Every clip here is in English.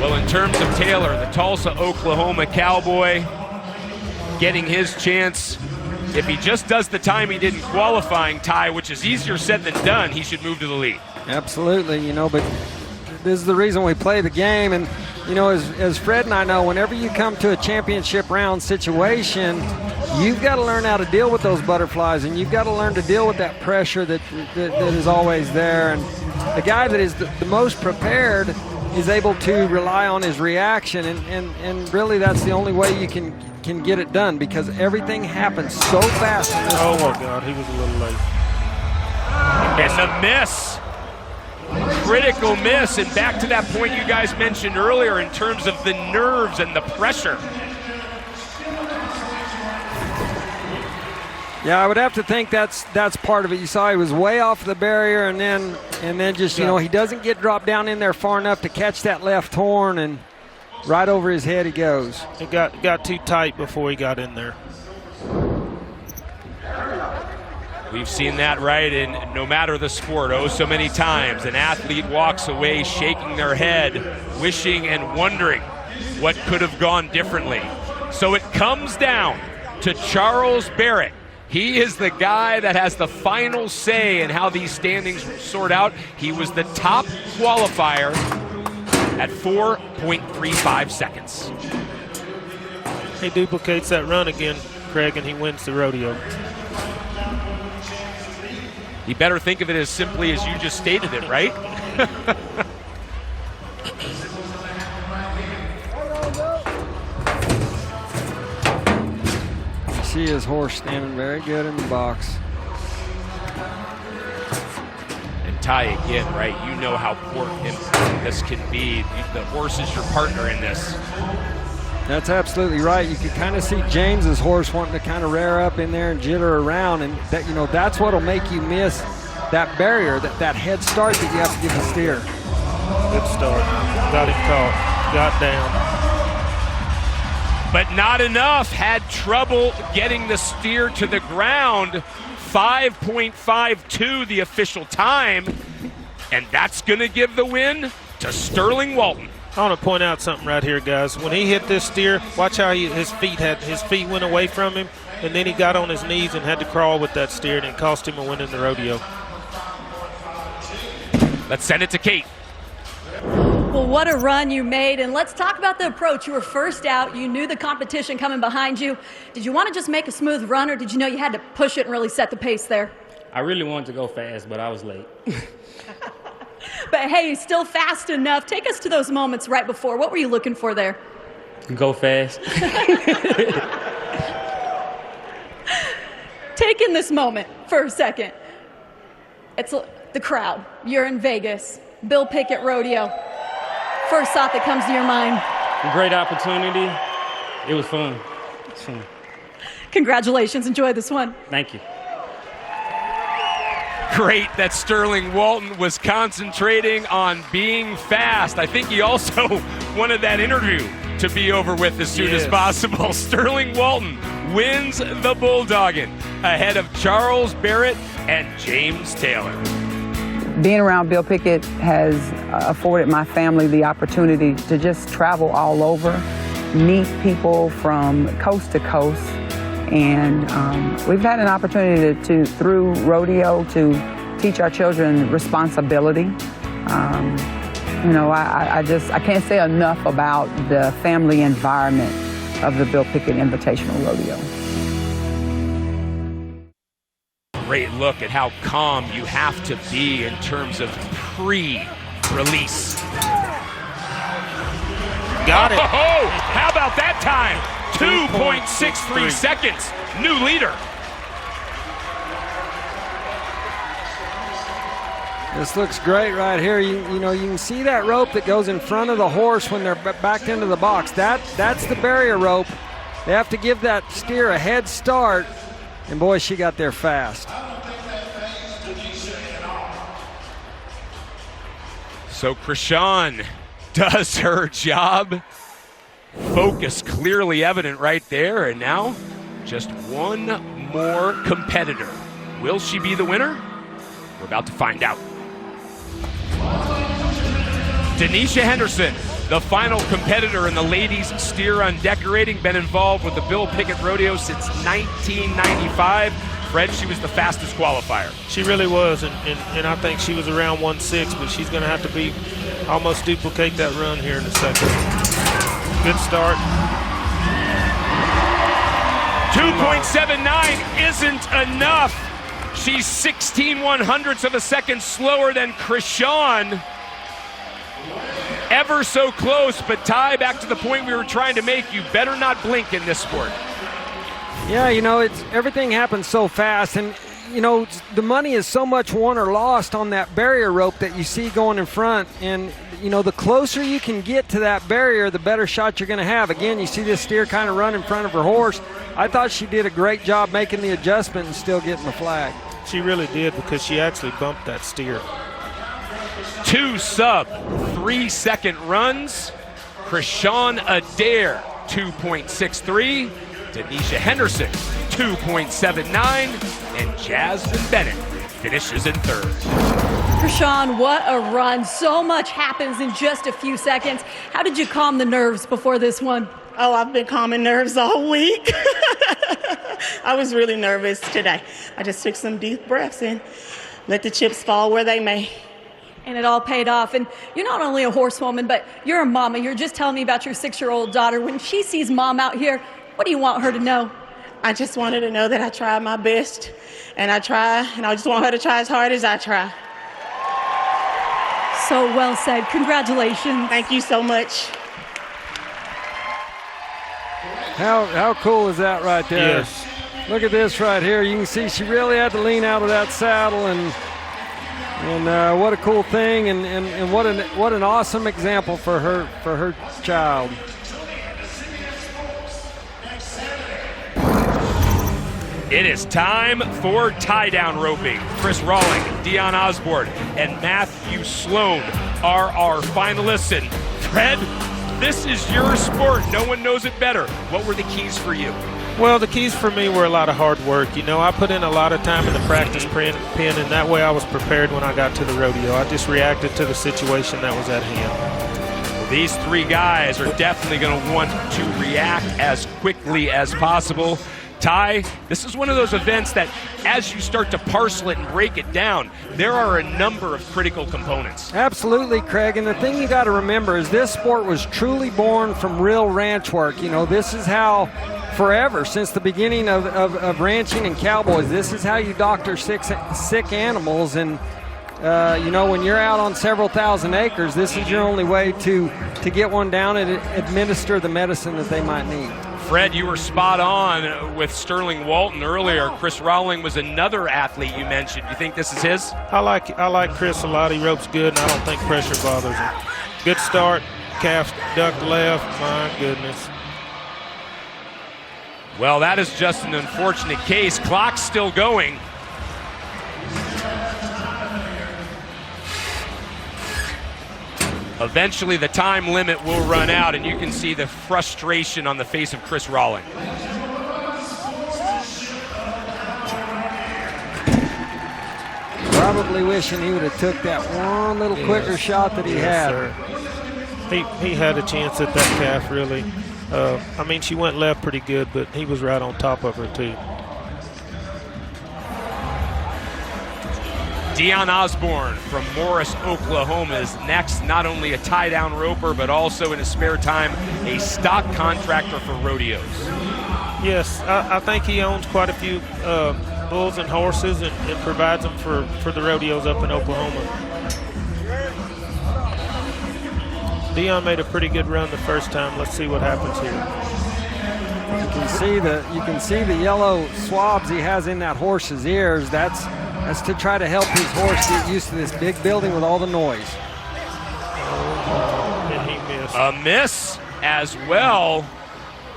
Well, in terms of Taylor, the Tulsa, Oklahoma Cowboy, getting his chance. If he just does the time he did in qualifying, Ty, which is easier said than done, he should move to the lead. Absolutely, you know, but this is the reason we play the game. And, you know, as Fred and I know, whenever you come to a championship round situation, you've got to learn how to deal with those butterflies, and you've got to learn to deal with that pressure that is always there. And the guy that is the most prepared is able to rely on his reaction, and really that's the only way you can get it done, because everything happens so fast. Oh my God, he was a little late. And the miss. Critical miss, and back to that point you guys mentioned earlier in terms of the nerves and the pressure. Yeah, I would have to think that's part of it. You saw he was way off the barrier, and then just, you know, he doesn't get dropped down in there far enough to catch that left horn, and right over his head he goes. It got too tight before he got in there. We've seen that, right, in no matter the sport, oh so many times. An athlete walks away shaking their head, wishing and wondering what could have gone differently. So it comes down to Charles Barrett. He is the guy that has the final say in how these standings sort out. He was the top qualifier at 4.35 seconds. He duplicates that run again, Craig, and he wins the rodeo. You better think of it as simply as you just stated it, right? You see his horse standing very good in the box. And Ty, again, right, you know how important this can be. The horse is your partner in this. That's absolutely right. You can kind of see James's horse wanting to kind of rear up in there and jitter around, and that, you know, that's what'll make you miss that barrier, that head start that you have to give the steer. Good start. Got him caught. Got down. But not enough. Had trouble getting the steer to the ground. 5.52 the official time, and that's going to give the win to Sterling Walton. I want to point out something right here, guys. When he hit this steer, watch how his feet went away from him, and then he got on his knees and had to crawl with that steer, and it cost him a win in the rodeo. Let's send it to Kate. Well, what a run you made, and let's talk about the approach. You were first out. You knew the competition coming behind you. Did you want to just make a smooth run, or did you know you had to push it and really set the pace there? I really wanted to go fast, but I was late. But hey, still fast enough. Take us to those moments right before. What were you looking for there? Go fast. Take in this moment for a second. It's the crowd. You're in Vegas. Bill Pickett Rodeo. First thought that comes to your mind. Great opportunity. It was fun. It's fun. Congratulations. Enjoy this one. Thank you. Great that Sterling Walton was concentrating on being fast. I think he also wanted that interview to be over with as soon as possible. Sterling Walton wins the Bulldogging ahead of Charles Barrett and James Taylor. Being around Bill Pickett has afforded my family the opportunity to just travel all over, meet people from coast to coast. And we've had an opportunity to, through rodeo, to teach our children responsibility. You know, I can't say enough about the family environment of the Bill Pickett Invitational Rodeo. Great look at how calm you have to be in terms of pre-release. Got it. Oh, how about that time? 2.63 seconds. New leader. This looks great right here. You know, you can see that rope that goes in front of the horse when they're backed into the box. That's the barrier rope. They have to give that steer a head start. And boy, she got there fast. So Krishan does her job. Focus clearly evident right there, and now just one more competitor. Will she be the winner? We're about to find out. Denisha Henderson, the final competitor in the ladies steer on decorating, been involved with the Bill Pickett Rodeo since 1995. Fred, she was the fastest qualifier. She really was, and I think she was around 1.6, but she's going to have to be almost duplicate that run here in a second. Good start. 2.79 isn't enough. She's 16/100ths of a second slower than Krishan. Ever so close, but Ty, back to the point we were trying to make, you better not blink in this sport. Yeah, everything happens so fast, and the money is so much won or lost on that barrier rope that you see going in front, and the closer you can get to that barrier, the better shot you're going to have. Again, you see this steer kind of run in front of her horse. I thought she did a great job making the adjustment and still getting the flag. She really did, because she actually bumped that steer. 2 sub-3-second runs. Krishan Adair, 2.63. Denisha Henderson, 2.79. And Jasmine Bennett finishes in third. Krishan, what a run. So much happens in just a few seconds. How did you calm the nerves before this one? Oh, I've been calming nerves all week. I was really nervous today. I just took some deep breaths and let the chips fall where they may. And it all paid off. And you're not only a horsewoman, but you're a mama. You're just telling me about your 6-year-old daughter. When she sees Mom out here, what do you want her to know? I just want her to know that I tried my best, and I just want her to try as hard as I try. So well said. Congratulations. Thank you so much. How cool is that right there? Yes. Look at this right here. You can see she really had to lean out of that saddle, and what a cool thing, and what an awesome example for her child. It is time for tie-down roping. Chris Rawling, Dion Osborne, and Matthew Sloan are our finalists. And Fred, this is your sport. No one knows it better. What were the keys for you? Well, the keys for me were a lot of hard work. I put in a lot of time in the practice pen, and that way I was prepared when I got to the rodeo. I just reacted to the situation that was at hand. Well, these 3 guys are definitely going to want to react as quickly as possible. Ty, this is one of those events that as you start to parcel it and break it down, there are a number of critical components. Absolutely, Craig. And the thing you got to remember is this sport was truly born from real ranch work. This is how forever, since the beginning of ranching and cowboys, this is how you doctor sick animals. And, when you're out on several thousand acres, this is your only way to get one down and administer the medicine that they might need. Fred, you were spot on with Sterling Walton earlier. Chris Rawling was another athlete you mentioned. You think this is his? I like Chris a lot. He ropes good, and I don't think pressure bothers him. Good start. Calf ducked left. My goodness. Well, that is just an unfortunate case. Clock's still going. Eventually, the time limit will run out, and you can see the frustration on the face of Chris Rawling. Probably wishing he would have took that one little quicker shot that he had. Sir. He had a chance at that calf, really. She went left pretty good, but he was right on top of her, too. Dion Osborne from Morris, Oklahoma is next. Not only a tie-down roper, but also in his spare time, a stock contractor for rodeos. Yes, I think he owns quite a few bulls and horses and provides them for the rodeos up in Oklahoma. Dion made a pretty good run the first time. Let's see what happens here. You can see the yellow swabs he has in that horse's ears. That's to try to help his horse get used to this big building with all the noise. And he missed. A miss as well.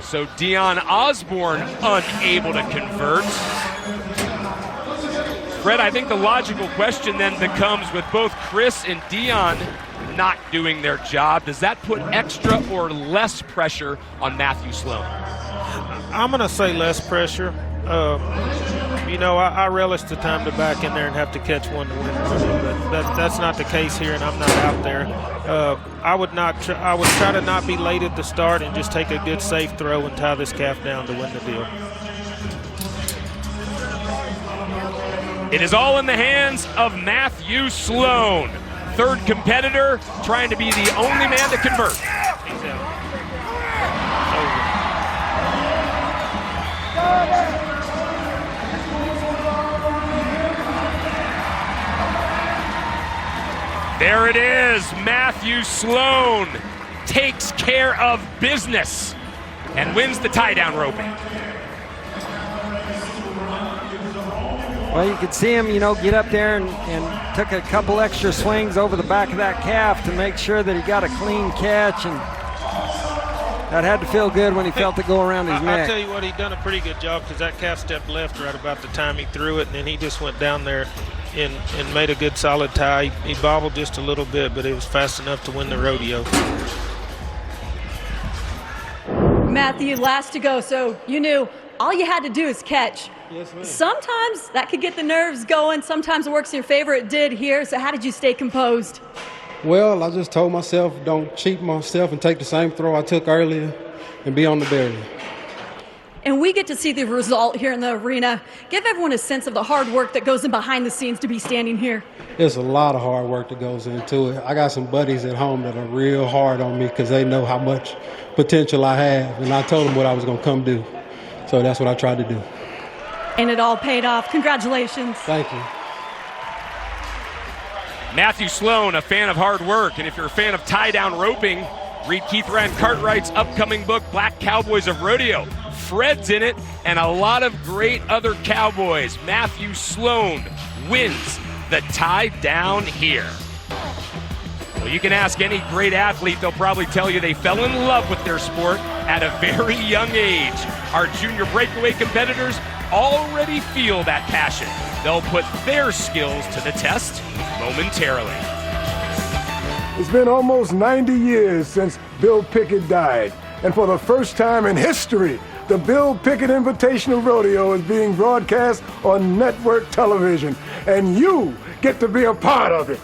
So Dion Osborne unable to convert. Fred, I think the logical question then becomes, with both Chris and Dion not doing their job, does that put extra or less pressure on Matthew Sloan? I'm going to say less pressure. You know, I relish the time to back in there and have to catch one to win. But that's not the case here, and I'm not out there. I would try to not be late at the start and just take a good safe throw and tie this calf down to win the deal. It is all in the hands of Matthew Sloan, third competitor, trying to be the only man to convert. He's out. There it is. Matthew Sloan takes care of business and wins the tie-down roping. Well, you could see him, get up there and took a couple extra swings over the back of that calf to make sure that he got a clean catch, and that had to feel good when he felt it go around his neck. I'll tell you what, he done a pretty good job because that calf stepped left right about the time he threw it, and then he just went down there and made a good solid tie. He bobbled just a little bit, but it was fast enough to win the rodeo. Matthew, last to go, so you knew all you had to do is catch. Yes, ma'am. Sometimes that could get the nerves going. Sometimes it works in your favor. It did here. So how did you stay composed? Well, I just told myself don't cheat myself and take the same throw I took earlier and be on the barrier. And we get to see the result here in the arena. Give everyone a sense of the hard work that goes in behind the scenes to be standing here. There's a lot of hard work that goes into it. I got some buddies at home that are real hard on me because they know how much potential I have, and I told them what I was going to come do. So that's what I tried to do. And it all paid off. Congratulations. Thank you. Matthew Sloan, a fan of hard work, and if you're a fan of tie-down roping, read Keith Rand Cartwright's upcoming book, Black Cowboys of Rodeo. Fred's in it, and a lot of great other Cowboys. Matthew Sloan wins the tie-down here. Well, you can ask any great athlete, they'll probably tell you they fell in love with their sport at a very young age. Our junior breakaway competitors already feel that passion. They'll put their skills to the test momentarily. It's been almost 90 years since Bill Pickett died, and for the first time in history, the Bill Pickett Invitational Rodeo is being broadcast on network television, and you get to be a part of it.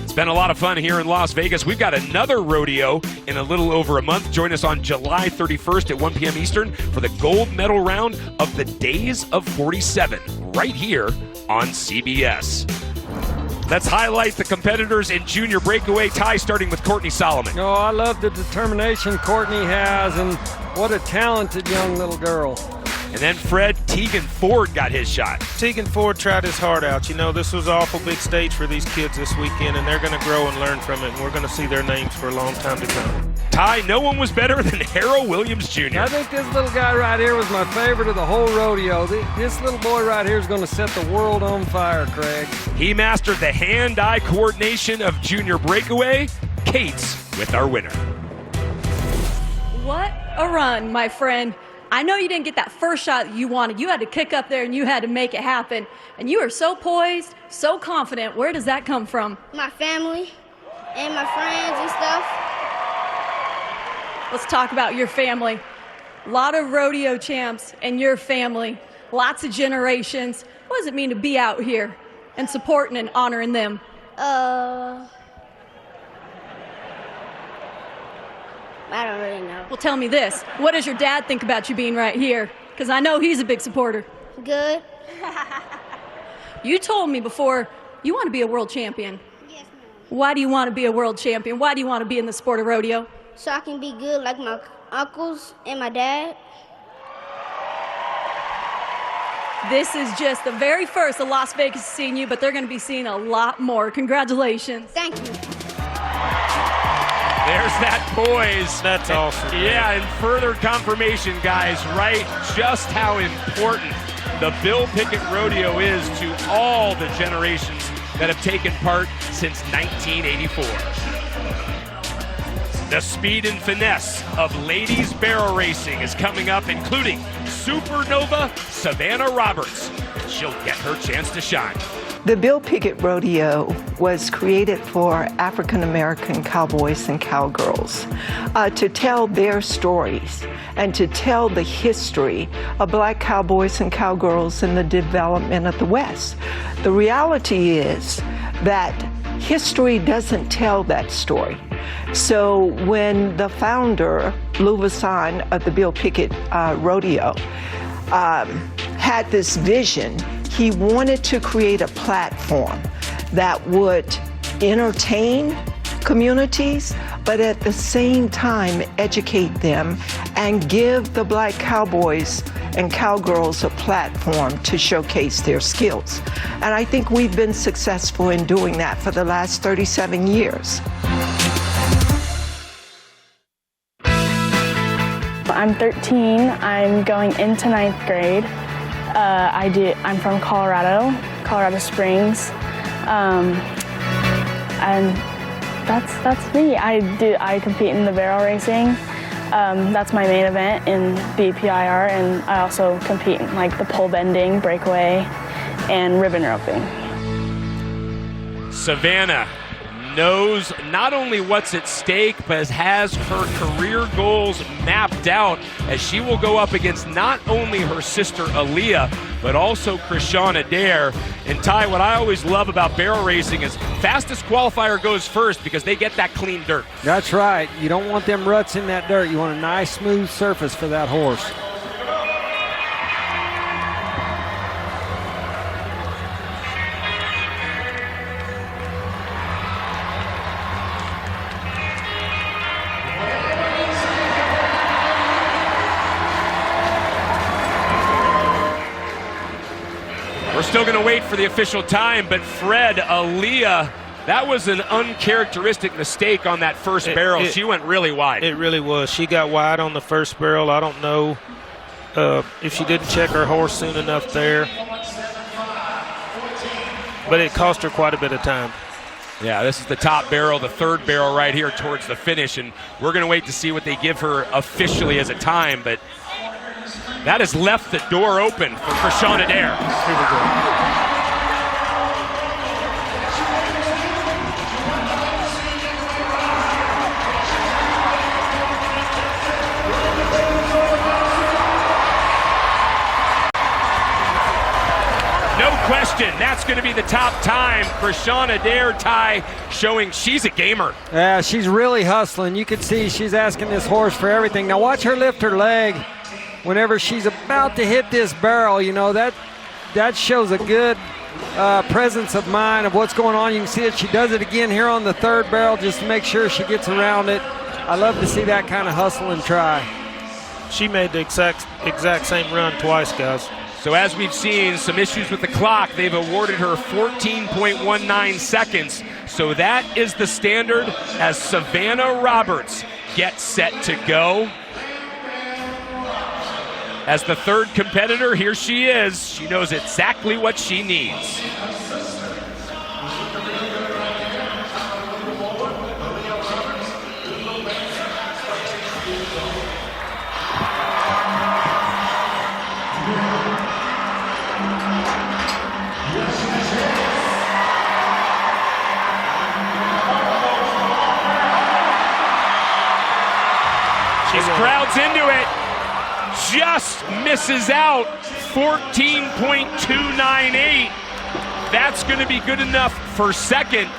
It's been a lot of fun here in Las Vegas. We've got another rodeo in a little over a month. Join us on July 31st at 1 p.m. Eastern for the gold medal round of the Days of 47, right here on CBS. Let's highlight the competitors in junior breakaway tie, starting with Courtney Solomon. Oh, I love the determination Courtney has, and what a talented young little girl. And then Fred, Tegan Ford got his shot. Tegan Ford tried his heart out. You know, this was an awful big stage for these kids this weekend, and they're going to grow and learn from it, and we're going to see their names for a long time to come. Ty, no one was better than Harold Williams Jr. I think this little guy right here was my favorite of the whole rodeo. This little boy right here is going to set the world on fire, Craig. He mastered the hand-eye coordination of junior breakaway. Kate's with our winner. What a run, my friend. I know you didn't get that first shot that you wanted. You had to kick up there and you had to make it happen. And you are so poised, so confident. Where does that come from? My family and my friends and stuff. Let's talk about your family. A lot of rodeo champs and your family. Lots of generations. What does it mean to be out here and supporting and honoring them? I don't really know. Well, tell me this. What does your dad think about you being right here? Because I know he's a big supporter. Good. You told me before you want to be a world champion. Yes, ma'am. Why do you want to be a world champion? Why do you want to be in the sport of rodeo? So I can be good like my uncles and my dad. This is just the very first of Las Vegas seeing you, but they're going to be seeing a lot more. Congratulations. Thank you. There's that poise. That's awesome. Yeah, and further confirmation, guys, right, just how important the Bill Pickett Rodeo is to all the generations that have taken part since 1984. The speed and finesse of ladies barrel racing is coming up, including Supernova Savannah Roberts. She'll get her chance to shine. The Bill Pickett Rodeo was created for African American cowboys and cowgirls to tell their stories and to tell the history of black cowboys and cowgirls in the development of the West. The reality is that history doesn't tell that story. So when the founder, Lou Vasson of the Bill Pickett Rodeo, had this vision, he wanted to create a platform that would entertain communities, but at the same time educate them and give the black cowboys and cowgirls a platform to showcase their skills. And I think we've been successful in doing that for the last 37 years. I'm 13. I'm going into 9th grade. I'm from Colorado Springs, and that's me. I compete in the barrel racing. That's my main event in BPIR, and I also compete in like the pole bending, breakaway, and ribbon roping. Savannah knows not only what's at stake, but has her career goals mapped out as she will go up against not only her sister Aaliyah, but also Krishan Adair. And Ty, what I always love about barrel racing is fastest qualifier goes first because they get that clean dirt. That's right. You don't want them ruts in that dirt. You want a nice smooth surface for that horse. We're still going to wait for the official time, but Fred, Aaliyah, that was an uncharacteristic mistake on that first barrel. She went really wide. It really was. She got wide on the first barrel. I don't know if she didn't check her horse soon enough there, but it cost her quite a bit of time. Yeah, this is the top barrel, the third barrel right here towards the finish, and we're going to wait to see what they give her officially as a time, but that has left the door open for Krishan Adair. No question, that's going to be the top time. Krishan Adair, Ty, showing she's a gamer. Yeah, she's really hustling. You can see she's asking this horse for everything. Now watch her lift her leg whenever she's about to hit this barrel. You know, that shows a good presence of mind of what's going on. You can see that she does it again here on the third barrel just to make sure she gets around it. I love to see that kind of hustle and try. She made the exact same run twice, guys. So as we've seen some issues with the clock, they've awarded her 14.19 seconds. So that is the standard as Savannah Roberts gets set to go. As the third competitor, here she is. She knows exactly what she needs. She crowds into it. Just misses out, 14.298. That's going to be good enough for second.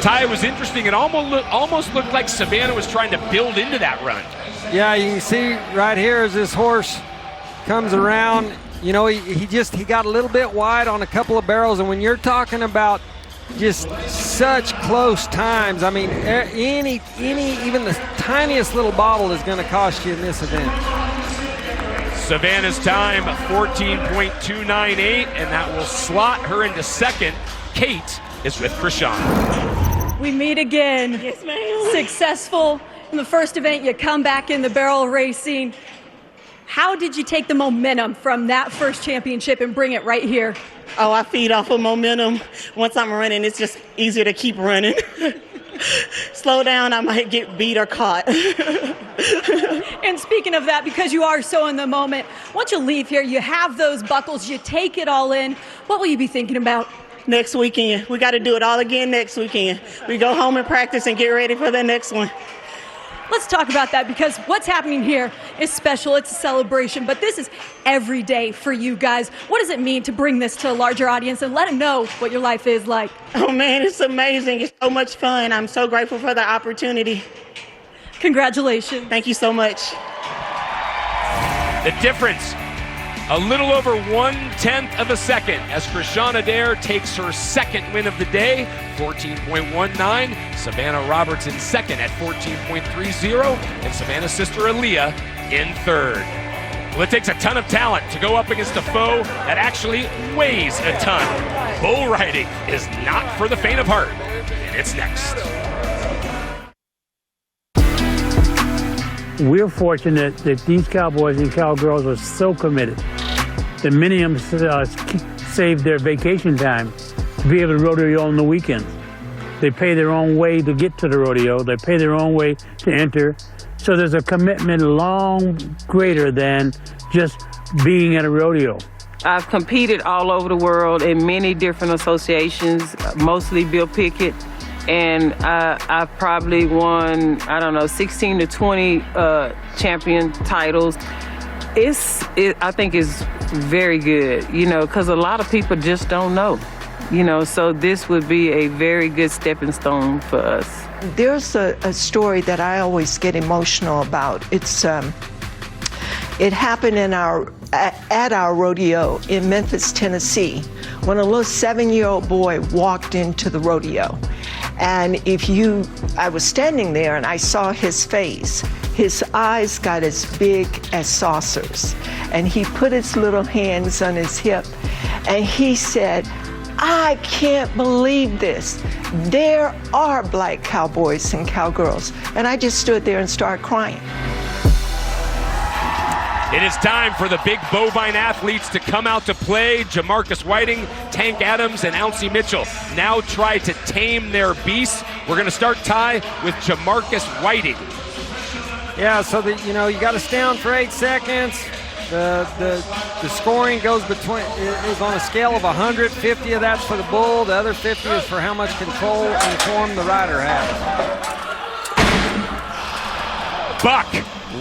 Ty, was interesting. It almost looked like Savannah was trying to build into that run. Yeah, you can see right here as this horse comes around, you know, he got a little bit wide on a couple of barrels, and when you're talking about just such close times, I mean, even the tiniest little bobble is going to cost you in this event. Savannah's time, 14.298, and that will slot her into second. Kate is with Krishan. We meet again. Yes, ma'am. Successful in the first event, you come back in the barrel racing. How did you take the momentum from that first championship and bring it right here? Oh, I feed off of momentum. Once I'm running, it's just easier to keep running. Slow down, I might get beat or caught. And speaking of that, because you are so in the moment, once you leave here, you have those buckles, you take it all in. What will you be thinking about? Next weekend. We got to do it all again next weekend. We go home and practice and get ready for the next one. Let's talk about that, because what's happening here is special. It's a celebration, but this is every day for you guys. What does it mean to bring this to a larger audience and let them know what your life is like? Oh, man, it's amazing. It's so much fun. I'm so grateful for the opportunity. Congratulations. Thank you so much. The difference, a little over 1/10 of a second as Krishana Adair takes her second win of the day, 14.19. Savannah Robertson second at 14.30, and Savannah's sister Aaliyah in third. Well, it takes a ton of talent to go up against a foe that actually weighs a ton. Bull riding is not for the faint of heart, and it's next. We're fortunate that these Cowboys and Cowgirls are so committed that many of them save their vacation time to be able to rodeo on the weekends. They pay their own way to get to the rodeo. They pay their own way to enter. So there's a commitment long greater than just being at a rodeo. I've competed all over the world in many different associations, mostly Bill Pickett. And I've probably won, 16 to 20 champion titles. I think it's very good, because a lot of people just don't know, so this would be a very good stepping stone for us. There's a story that I always get emotional about. It happened at our rodeo in Memphis, Tennessee, when a little 7-year-old boy walked into the rodeo. And I was standing there and I saw his face. His eyes got as big as saucers. And he put his little hands on his hip and he said, "I can't believe this. There are black cowboys and cowgirls." And I just stood there and started crying. It is time for the big bovine athletes to come out to play. Jamarcus Whiting, Tank Adams, and Ouncy Mitchell now try to tame their beasts. We're going to start, Ty, with Jamarcus Whiting. Yeah, so you got to stay on for 8 seconds. The scoring goes is on a scale of 100. 50 of that's for the bull. The other 50 is for how much control and form the rider has. Buck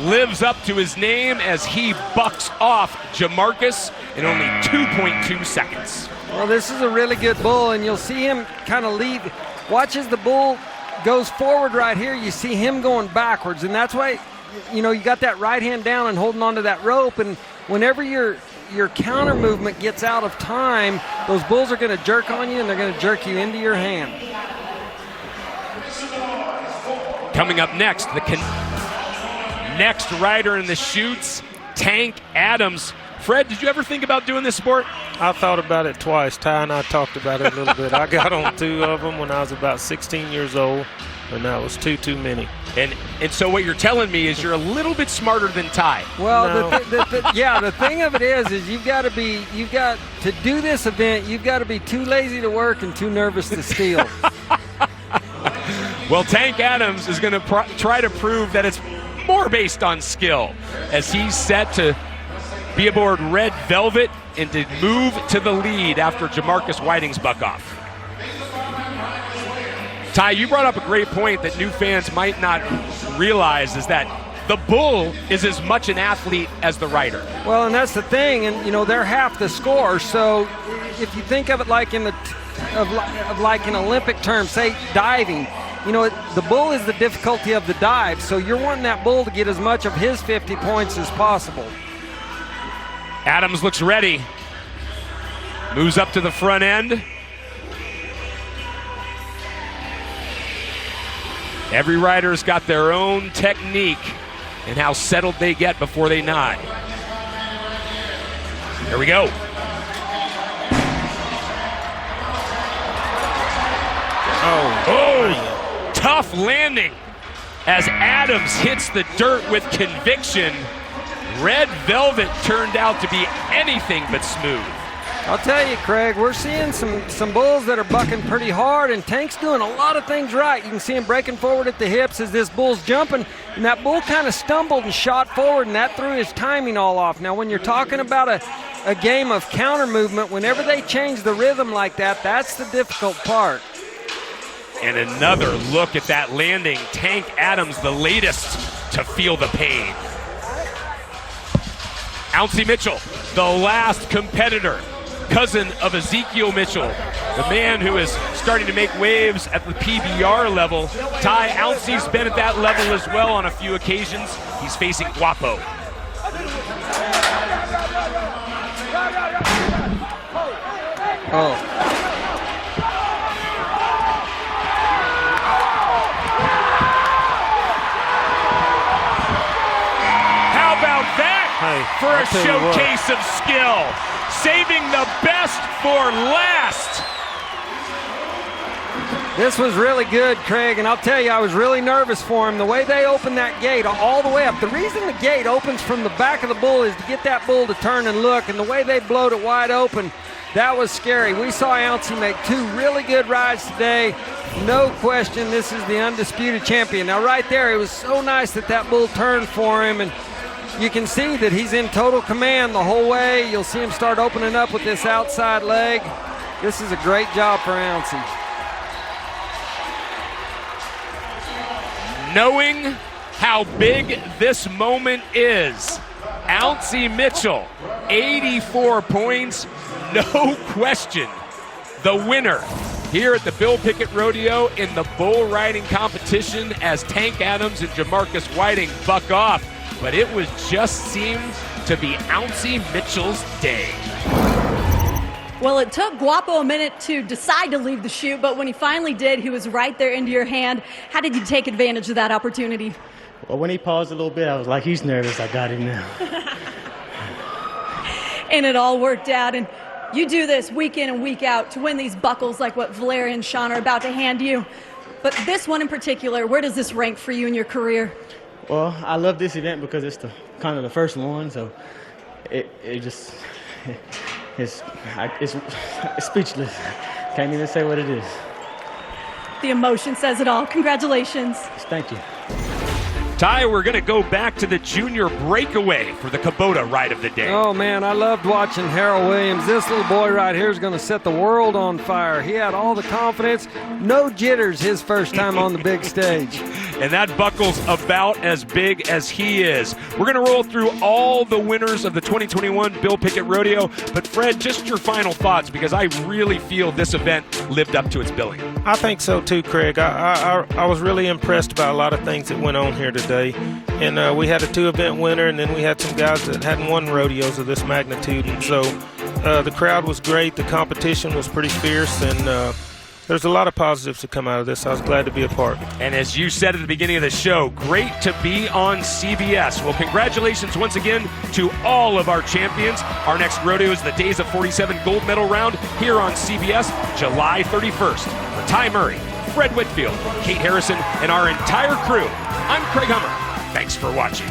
lives up to his name as he bucks off Jamarcus in only 2.2 seconds. Well, this is a really good bull, and you'll see him kind of lead. Watch as the bull goes forward right here. You see him going backwards, and that's why, you got that right hand down and holding onto that rope, and whenever your counter movement gets out of time, those bulls are going to jerk on you, and they're going to jerk you into your hand. Coming up next, next rider in the chutes, Tank Adams. Fred, did you ever think about doing this sport? I thought about it twice. Ty and I talked about it a little bit. I got on 2 of them when I was about 16 years old, and that was too many. And so what you're telling me is you're a little bit smarter than Ty. Well, no. the thing of it is you've got to do this event, you've got to be too lazy to work and too nervous to steal. Well, Tank Adams is going to try to prove that it's more based on skill as he's set to be aboard Red Velvet and to move to the lead after Jamarcus Whiting's buck off. Ty, you brought up a great point that new fans might not realize, is that the bull is as much an athlete as the rider. Well, and that's the thing, and they're half the score. So if you think of it like in Olympic terms, say diving, the bull is the difficulty of the dive, so you're wanting that bull to get as much of his 50 points as possible. Adams looks ready. Moves up to the front end. Every rider's got their own technique and how settled they get before they nod. Here we go. Oh. Tough landing as Adams hits the dirt with conviction. Red Velvet turned out to be anything but smooth. I'll tell you, Craig, we're seeing some bulls that are bucking pretty hard, and Tank's doing a lot of things right. You can see him breaking forward at the hips as this bull's jumping, and that bull kind of stumbled and shot forward, and that threw his timing all off. Now, when you're talking about a game of counter movement, whenever they change the rhythm like that, that's the difficult part. And another look at that landing. Tank Adams, the latest to feel the pain. Ouncy Mitchell, the last competitor, cousin of Ezekiel Mitchell, the man who is starting to make waves at the PBR level. Ty Ouncy's been at that level as well on a few occasions. He's facing Guapo. Oh. For a showcase of skill, saving the best for last. This was really good, Craig, and I'll tell you, I was really nervous for him. The way they opened that gate all the way up. The reason the gate opens from the back of the bull is to get that bull to turn and look, and the way they blowed it wide open, that was scary. We saw Ouncy make two really good rides today. No question, this is the undisputed champion. Now, right there, it was so nice that that bull turned for him, and you can see that he's in total command the whole way. You'll see him start opening up with this outside leg. This is a great job for Ouncy. Knowing how big this moment is, Ouncy Mitchell, 84 points, no question, the winner here at the Bill Pickett Rodeo in the bull riding competition as Tank Adams and Jamarcus Whiting buck off. But it was just seemed to be Ouncy Mitchell's day. Well, it took Guapo a minute to decide to leave the chute, but when he finally did, he was right there into your hand. How did you take advantage of that opportunity? Well, when he paused a little bit, I was like, he's nervous. I got him now. And it all worked out. And you do this week in and week out to win these buckles like what Valeria and Sean are about to hand you. But this one in particular, where does this rank for you in your career? Well, I love this event because it's kind of the first one, so it's speechless. Can't even say what it is. The emotion says it all. Congratulations. Thank you. Ty, we're going to go back to the junior breakaway for the Kubota ride of the day. Oh, man, I loved watching Harold Williams. This little boy right here is going to set the world on fire. He had all the confidence, no jitters his first time on the big stage. And that buckle's about as big as he is. We're going to roll through all the winners of the 2021 Bill Pickett Rodeo. But, Fred, just your final thoughts, because I really feel this event lived up to its billing. I think so, too, Craig. I was really impressed by a lot of things that went on here today. And we had a 2-event winner, and then we had some guys that hadn't won rodeos of this magnitude. And so the crowd was great. The competition was pretty fierce, and there's a lot of positives to come out of this. I was glad to be a part. And as you said at the beginning of the show, great to be on CBS. Well, congratulations once again to all of our champions. Our next rodeo is the Days of 47 gold medal round here on CBS, July 31st. For Ty Murray, Fred Whitfield, Kate Harrison, and our entire crew, I'm Craig Hummer. Thanks for watching.